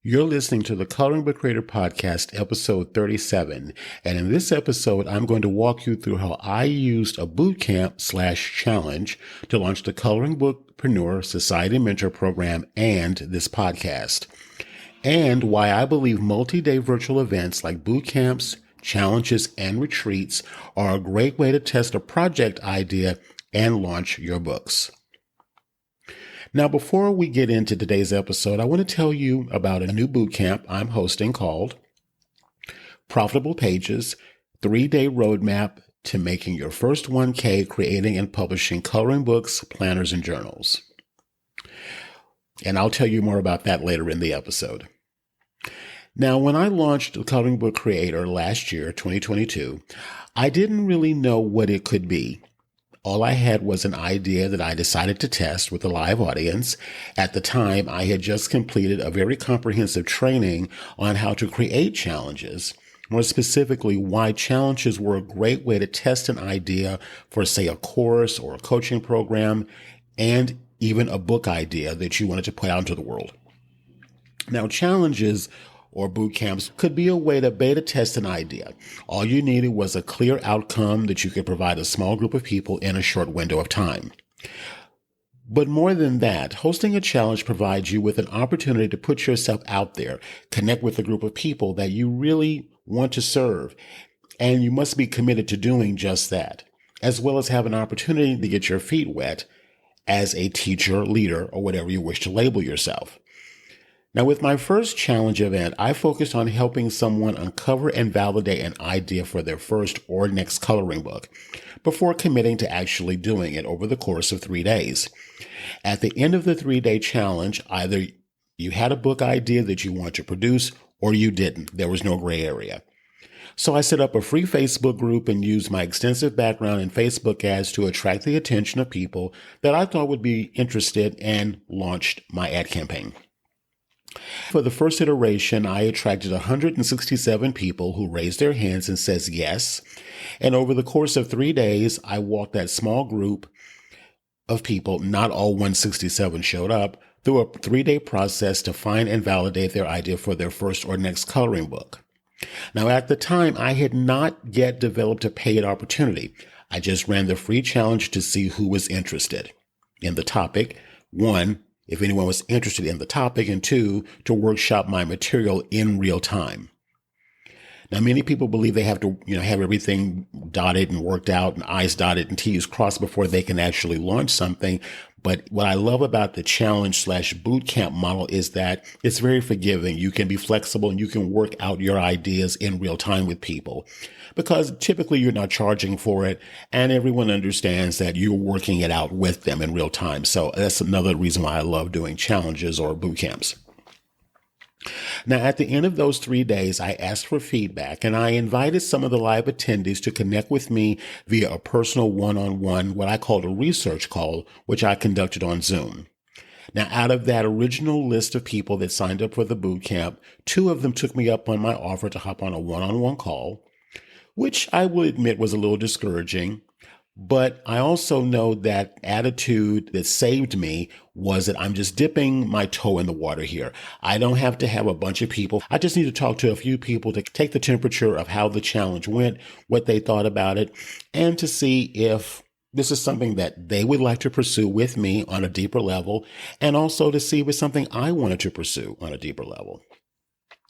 You're listening to the Coloring Book Creator Podcast, episode 37. And in this episode, I'm going to walk you through how I used a bootcamp/challenge to launch the Coloring Bookpreneur Society Mentor Program and this podcast. And why I believe multi-day virtual events like bootcamps, challenges, and retreats are a great way to test a project idea and launch your books. Now, before we get into today's episode, I want to tell you about a new bootcamp I'm hosting called Profitable Pages, 3-Day Roadmap to Making Your First 1K Creating and Publishing Coloring Books, Planners, and Journals. And I'll tell you more about that later in the episode. Now, when I launched the Coloring Book Creator last year, 2022, I didn't really know what it could be. All I had was an idea that I decided to test with a live audience. At the time, I had just completed a very comprehensive training on how to create challenges. More specifically, why challenges were a great way to test an idea for, say, a course or a coaching program, and even a book idea that you wanted to put out into the world. Now, challenges or boot camps could be a way to beta test an idea. All you needed was a clear outcome that you could provide a small group of people in a short window of time. But more than that, hosting a challenge provides you with an opportunity to put yourself out there, connect with a group of people that you really want to serve, and you must be committed to doing just that, as well as have an opportunity to get your feet wet as a teacher, leader, or whatever you wish to label yourself. Now, with my first challenge event, I focused on helping someone uncover and validate an idea for their first or next coloring book before committing to actually doing it over the course of 3 days. At the end of the 3-day challenge, either you had a book idea that you wanted to produce or you didn't. There was no gray area. So I set up a free Facebook group and used my extensive background in Facebook ads to attract the attention of people that I thought would be interested and launched my ad campaign. For the first iteration, I attracted 167 people who raised their hands and says yes. And over the course of 3 days, I walked that small group of people, not all 167 showed up, through a 3-day process to find and validate their idea for their first or next coloring book. Now, at the time, I had not yet developed a paid opportunity. I just ran the free challenge to see who was interested in the topic. 1, if anyone was interested in the topic, and 2, to workshop my material in real time. Now, many people believe they have to, have everything dotted and worked out and I's dotted and T's crossed before they can actually launch something. But what I love about the challenge/bootcamp model is that it's very forgiving. You can be flexible and you can work out your ideas in real time with people, because typically you're not charging for it and everyone understands that you're working it out with them in real time. So that's another reason why I love doing challenges or bootcamps. Now, at the end of those 3 days, I asked for feedback and I invited some of the live attendees to connect with me via a personal one-on-one, what I called a research call, which I conducted on Zoom. Now, out of that original list of people that signed up for the bootcamp, 2 of them took me up on my offer to hop on a one-on-one call, which I will admit was a little discouraging. But I also know that attitude that saved me was that I'm just dipping my toe in the water here. I don't have to have a bunch of people. I just need to talk to a few people to take the temperature of how the challenge went, what they thought about it, and to see if this is something that they would like to pursue with me on a deeper level, and also to see if it's something I wanted to pursue on a deeper level.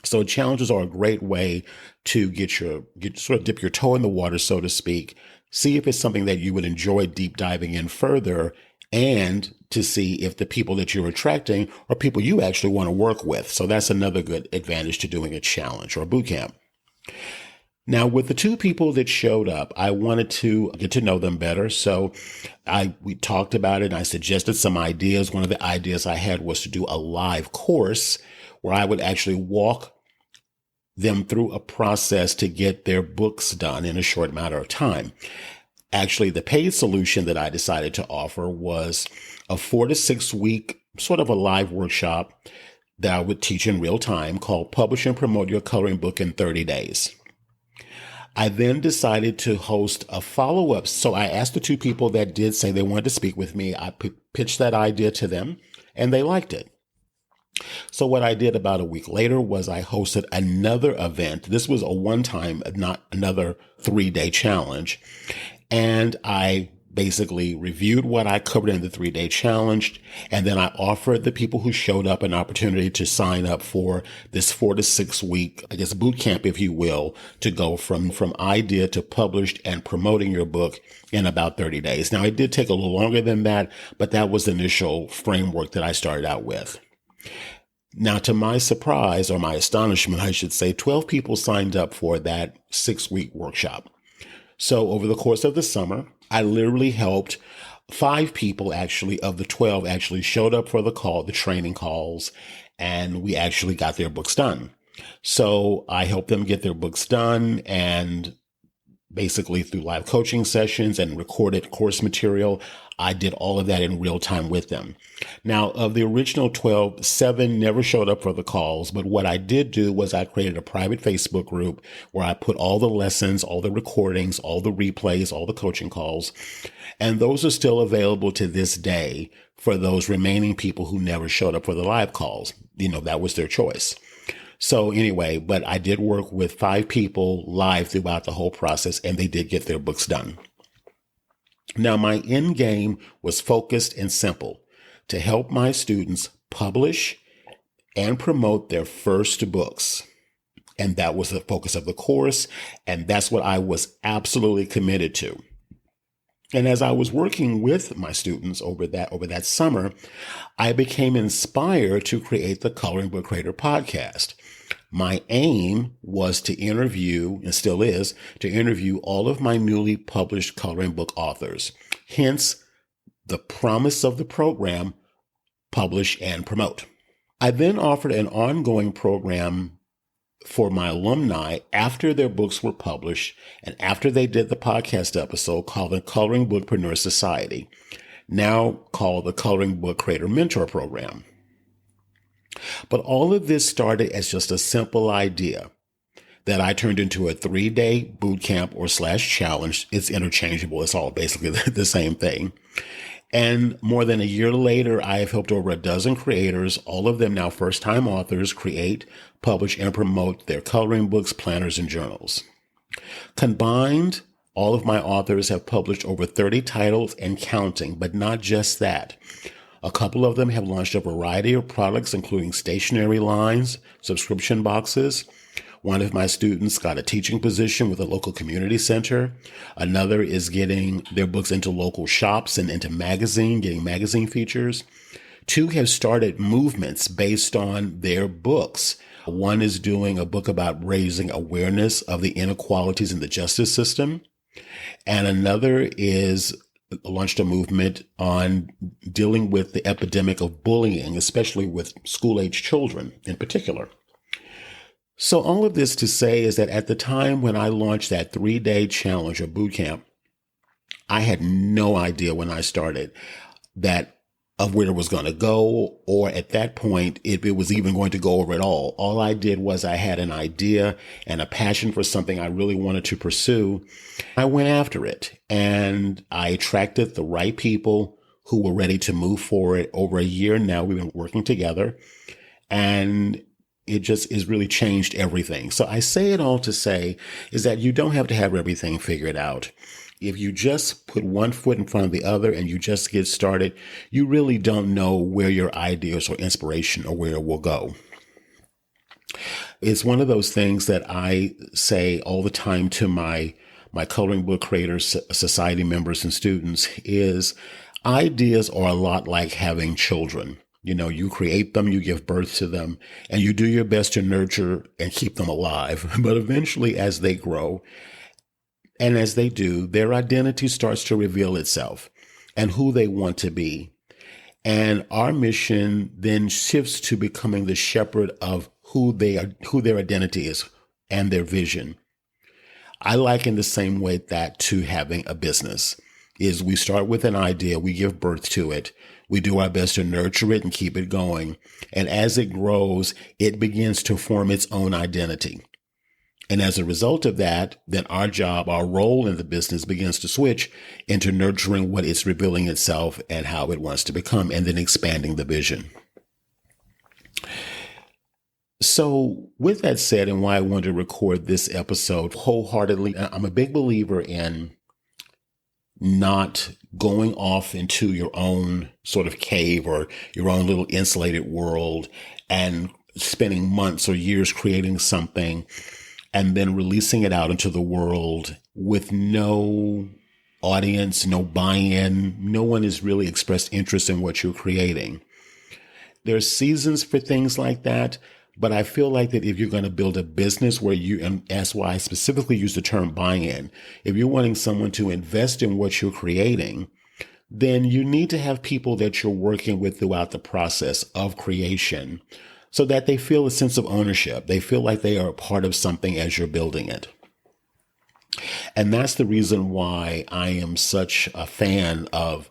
So challenges are a great way to sort of dip your toe in the water, so to speak. See if it's something that you would enjoy deep diving in further, and to see if the people that you're attracting are people you actually want to work with. So that's another good advantage to doing a challenge or a boot camp. Now, with the 2 people that showed up, I wanted to get to know them better. So we talked about it and I suggested some ideas. One of the ideas I had was to do a live course where I would actually walk them through a process to get their books done in a short matter of time. Actually, the paid solution that I decided to offer was a 4 to 6 week sort of a live workshop that I would teach in real time called Publish and Promote Your Coloring Book in 30 Days. I then decided to host a follow-up. So I asked the 2 people that did say they wanted to speak with me. I pitched that idea to them and they liked it. So what I did about a week later was I hosted another event. This was a one-time, not another 3-day challenge. And I basically reviewed what I covered in the 3-day challenge. And then I offered the people who showed up an opportunity to sign up for this 4 to 6 week, I guess, boot camp, if you will, to go from idea to published and promoting your book in about 30 days. Now, it did take a little longer than that, but that was the initial framework that I started out with. Now, to my surprise, or my astonishment, I should say, 12 people signed up for that 6-week workshop. So over the course of the summer, I literally helped 5 people actually of the 12 actually showed up for the training calls, and we actually got their books done. So I helped them get their books done, and basically through live coaching sessions and recorded course material, I did all of that in real time with them. Now, of the original 12, 7 never showed up for the calls, but what I did do was I created a private Facebook group where I put all the lessons, all the recordings, all the replays, all the coaching calls, and those are still available to this day for those remaining people who never showed up for the live calls. That was their choice. So anyway, but I did work with 5 people live throughout the whole process, and they did get their books done. Now, my end game was focused and simple: to help my students publish and promote their first books. And that was the focus of the course. And that's what I was absolutely committed to. And as I was working with my students over that summer, I became inspired to create the Coloring Book Creator podcast. My aim was to interview, and still is, to interview all of my newly published coloring book authors. Hence, the promise of the program, publish and promote. I then offered an ongoing program for my alumni after their books were published and after they did the podcast episode, called the Coloring Bookpreneur Society, now called the Coloring Book Creator Mentor Program. But all of this started as just a simple idea that I turned into a 3-day boot camp or /challenge. It's interchangeable. It's all basically the same thing. And more than a year later, I have helped over a dozen creators, all of them now first-time authors, create, publish, and promote their coloring books, planners, and journals. Combined, all of my authors have published over 30 titles and counting, but not just that. A couple of them have launched a variety of products, including stationery lines, subscription boxes. One of my students got a teaching position with a local community center. Another is getting their books into local shops and into getting magazine features. 2 have started movements based on their books. One is doing a book about raising awareness of the inequalities in the justice system. And another is launched a movement on dealing with the epidemic of bullying, especially with school-age children in particular. So all of this to say is that at the time when I launched that 3-day challenge or boot camp, I had no idea when I started of where it was going to go, or at that point, if it was even going to go over at all. All I did was I had an idea and a passion for something I really wanted to pursue. I went after it, and I attracted the right people who were ready to move forward. Over a year now, we've been working together, and it just has really changed everything. So I say it all to say is that you don't have to have everything figured out. If you just put one foot in front of the other and you just get started, you really don't know where your ideas or inspiration or where it will go. It's one of those things that I say all the time to my Coloring Book Creators Society members and students is ideas are a lot like having children. You create them, you give birth to them, and you do your best to nurture and keep them alive. But eventually, as they grow, and as they do, their identity starts to reveal itself and who they want to be. And our mission then shifts to becoming the shepherd of who their identity is and their vision. I liken the same way that to having a business is we start with an idea, we give birth to it, we do our best to nurture it and keep it going. And as it grows, it begins to form its own identity. And as a result of that, then our role in the business begins to switch into nurturing what it's revealing itself and how it wants to become, and then expanding the vision. So with that said, and why I wanted to record this episode wholeheartedly, I'm a big believer in not going off into your own sort of cave or your own little insulated world and spending months or years creating something and then releasing it out into the world with no audience, no buy-in. No one has really expressed interest in what you're creating. There's seasons for things like that. But I feel like that if you're going to build a business where and that's why I specifically use the term buy-in, if you're wanting someone to invest in what you're creating, then you need to have people that you're working with throughout the process of creation so that they feel a sense of ownership. They feel like they are a part of something as you're building it. And that's the reason why I am such a fan of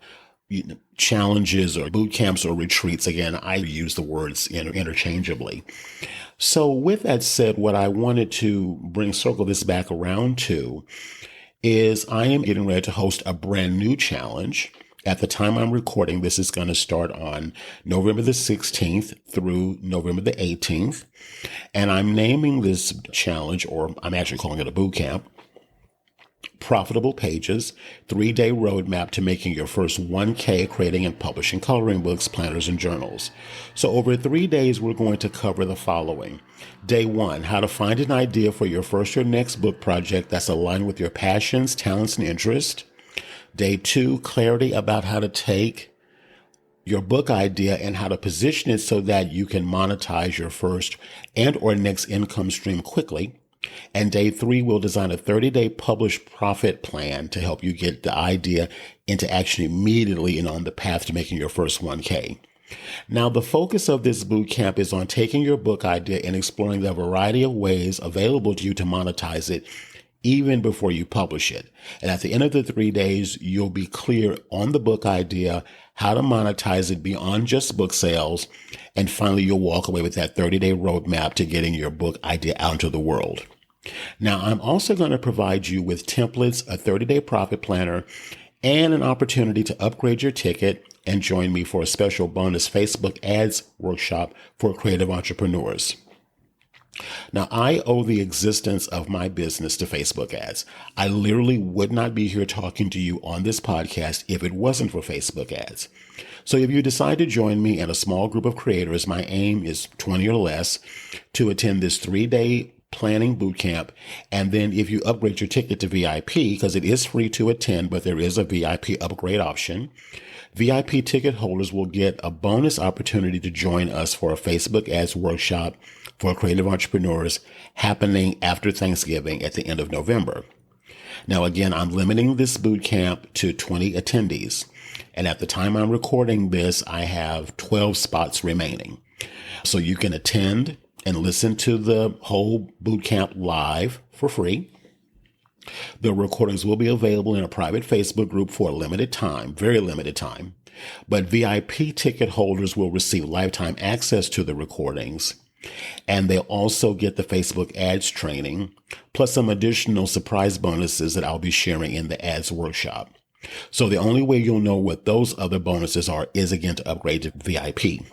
challenges or boot camps or retreats. Again, I use the words interchangeably. So with that said, what I wanted to circle this back around to is I am getting ready to host a brand new challenge. At the time I'm recording, this is going to start on November the 16th through November the 18th. And I'm naming this challenge, or I'm actually calling it a boot camp, Profitable Pages, 3-day roadmap to making your first 1K creating and publishing coloring books, planners, and journals. So over 3 days, we're going to cover the following. Day 1, how to find an idea for your first or next book project that's aligned with your passions, talents, and interests. Day 2, clarity about how to take your book idea and how to position it so that you can monetize your first and or next income stream quickly. And day 3, we'll design a 30-day published profit plan to help you get the idea into action immediately and on the path to making your first 1K. Now, the focus of this bootcamp is on taking your book idea and exploring the variety of ways available to you to monetize it even before you publish it. And at the end of the 3 days, you'll be clear on the book idea, how to monetize it beyond just book sales. And finally, you'll walk away with that 30-day roadmap to getting your book idea out into the world. Now, I'm also going to provide you with templates, a 30-day profit planner, and an opportunity to upgrade your ticket and join me for a special bonus Facebook ads workshop for creative entrepreneurs. Now, I owe the existence of my business to Facebook ads. I literally would not be here talking to you on this podcast if it wasn't for Facebook ads. So if you decide to join me and a small group of creators, my aim is 20 or less to attend this 3-day planning bootcamp. And then if you upgrade your ticket to VIP, because it is free to attend, but there is a VIP upgrade option, VIP ticket holders will get a bonus opportunity to join us for a Facebook ads workshop for creative entrepreneurs happening after Thanksgiving at the end of November. Now, again, I'm limiting this bootcamp to 20 attendees. And at the time I'm recording this, I have 12 spots remaining. So you can attend and listen to the whole bootcamp live for free. The recordings will be available in a private Facebook group for a limited time, very limited time. But VIP ticket holders will receive lifetime access to the recordings. And they'll also get the Facebook ads training, plus some additional surprise bonuses that I'll be sharing in the ads workshop. So the only way you'll know what those other bonuses are is, again, to upgrade to VIP.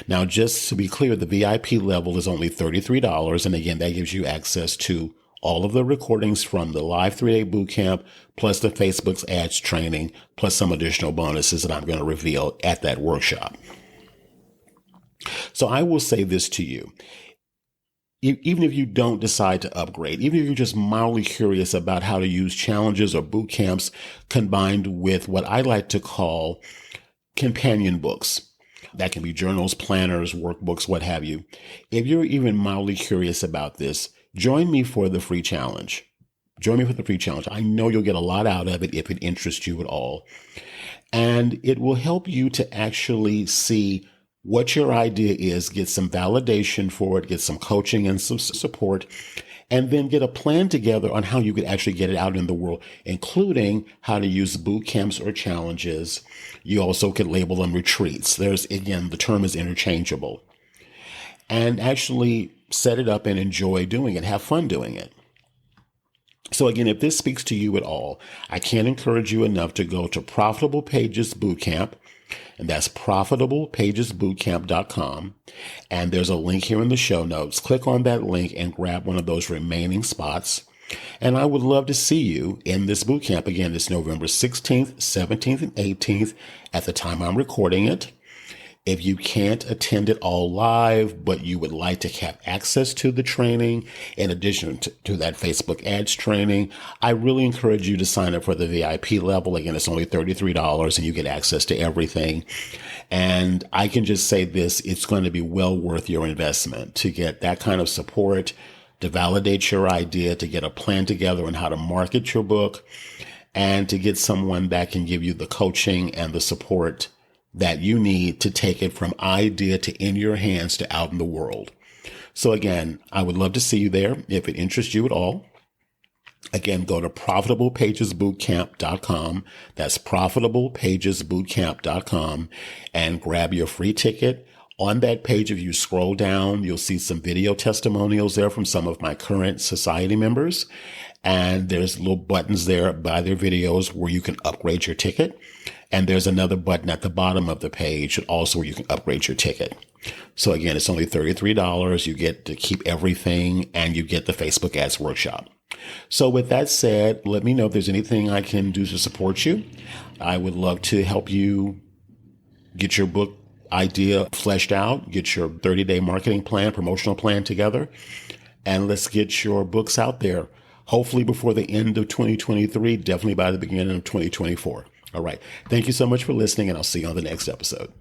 Now, just to be clear, the VIP level is only $33. And again, that gives you access to all of the recordings from the live 3-day bootcamp, plus the Facebook's ads training, plus some additional bonuses that I'm going to reveal at that workshop. So I will say this to you. Even if you don't decide to upgrade, even if you're just mildly curious about how to use challenges or boot camps combined with what I like to call companion books, that can be journals, planners, workbooks, what have you. If you're even mildly curious about this, join me for the free challenge. Join me for the free challenge. I know you'll get a lot out of it if it interests you at all. And it will help you to actually see what your idea is, get some validation for it, get some coaching and some support, and then get a plan together on how you could actually get it out in the world, including how to use boot camps or challenges. You also could label them retreats. Again, the term is interchangeable. And actually set it up and enjoy doing it. Have fun doing it. So again, if this speaks to you at all, I can't encourage you enough to go to Profitable Pages Bootcamp, And that's profitablepagesbootcamp.com. And there's a link here in the show notes. Click on that link and grab one of those remaining spots. And I would love to see you in this bootcamp. Again, it's November 16th, 17th, and 18th at the time I'm recording it. If you can't attend it all live, but you would like to have access to the training, in addition to that Facebook ads training, I really encourage you to sign up for the VIP level. Again, it's only $33 and you get access to everything. And I can just say this, it's going to be well worth your investment to get that kind of support, to validate your idea, to get a plan together on how to market your book, and to get someone that can give you the coaching and the support that you need to take it from idea to in your hands to out in the world. So again, I would love to see you there if it interests you at all. Again, go to profitablepagesbootcamp.com. That's profitablepagesbootcamp.com and grab your free ticket. On that page, if you scroll down, you'll see some video testimonials there from some of my current society members. And there's little buttons there by their videos where you can upgrade your ticket. And there's another button at the bottom of the page also where you can upgrade your ticket. So again, it's only $33. You get to keep everything and you get the Facebook ads workshop. So with that said, let me know if there's anything I can do to support you. I would love to help you get your book idea fleshed out, get your 30-day marketing plan, promotional plan together, and let's get your books out there. Hopefully before the end of 2023, definitely by the beginning of 2024. All right. Thank you so much for listening, and I'll see you on the next episode.